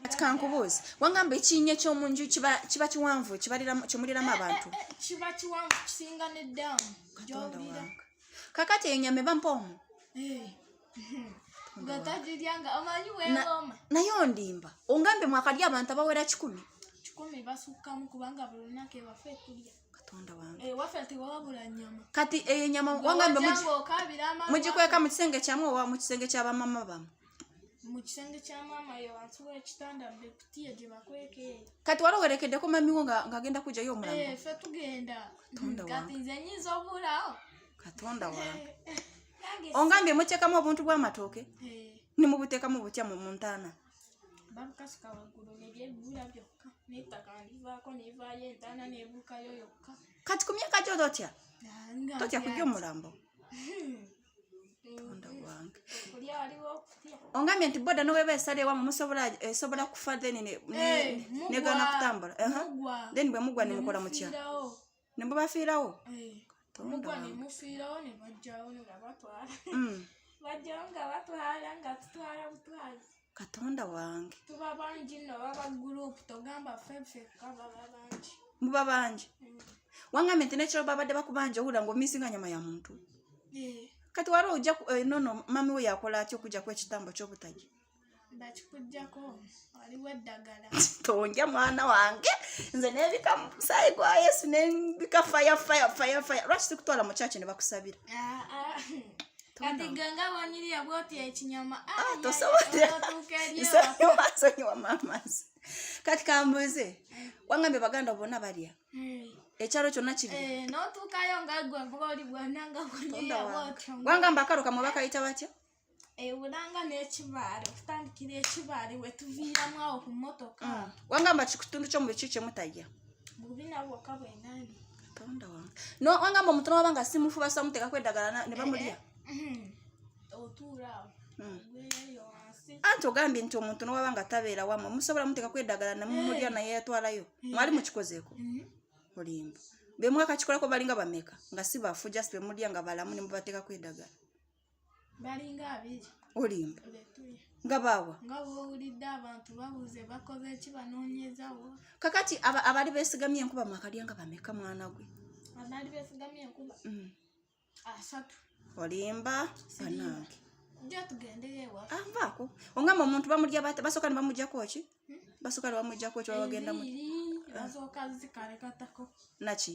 Kati kankubuuzi wangamba ekinnya ky'omunju kiba kiwanvu kimuliramu abantu kiba kiwanvu kisinga n'eddamu gy'owulira kakati ennyama eba mpoomu gatagiryanga omanyi weewoma naye ondimba ongambye mwakalya abantu abawera 10 basukkamu kubanga buli lunaku ewaffe tulya Katonda wange ewaffe tewabula nnyama kati eyo ennyama wangambye mugikweka mu kisenge kyamu oba mu kisenge ky'abamama bamu mu kisenge kya maama yo wansi w'ekitanda bekutiya gye bakweka eyo kati wali owerekeddeko mamiwo ng'agenda kujjayo omulambo ffe tugenda kati nze nnyinza obulawo Katonda wange ongambye muteekamu obuntu bw'amatooke ne mubuteekamu butya mu ntaana babukasuka waggulu ne byebibula byokka n'ettaka ndivaako nevaayo entaana neebuukayo yokka kati ku myaka gyo totya kujja omulambo Katonda wange okulya waliwo okutya ongambye nti boda n'oweba esala ewamu esobola kufa then negana kutambula then bwe mugwa ne mukola mutya ne mubafiirawo mugwa ne mufiirawo ne bajjawo nga batwala bajjawo nga batwala nga tutwala butwala Katonda wange tuba bangi nno baba gurupu togamba ffeffe baba bangi muba bangi wangambye nti nekiro babadde bakubanja owulira ng'omisinga nyama ya muntu kati wali ojja nono mami we yakola atya okujja kw'ekitambo ky'obutagi bakikuggyako waliwo eddagala tonja mwana wange nze nebika musaayi gwa Yesu nebika faya lwaki sikutwala mu kyaki ne bakusabira kati ganga wanyirira bwoti ekinyama tosonyiwa mamazi kati kambuze wangambye baganda bonna balya ekyalo kyonna kiri n'otuukayo nga gwe ng'oli bwonna nga wanyirira bwotyo wangamba akalo kamwe bakayita batya ewulanga n'ekibaale okutandikira ekibaale we tuviiramu awo ku mmotoka wangamba kitundu ky'omubiri ki kye mutajja bubina bwokka bwenani Katonda wange no wangamba omuntu n'owabanga simufuba samuteekako eddagala ne bamulya otuula awo gweyo wansi anti ogambye nti omuntu n'owabanga tabeera wammwe musobola muteekako eddagala ne mumulya naye yatwalayo mwali mukikozeeko olimba be mwakakikolako balinga bameka nga si bafu just bemulya nga balamu ne mubateekako eddagala balinga 2 olimba nga baawa nga bw'owulidde abantu babuuze bakoze eki banoonyezawo kakati abali beesigamye enkuba mwakalya nga bameka mwana gwe abali beesigamye enkuba 3 olimba banange jja tugendeyo ewaffe nvaako ongamba omuntu bamulya basooka ne bamugyako ki basooka ne bamugyako ki babagenda mu basooka zikalekatako naki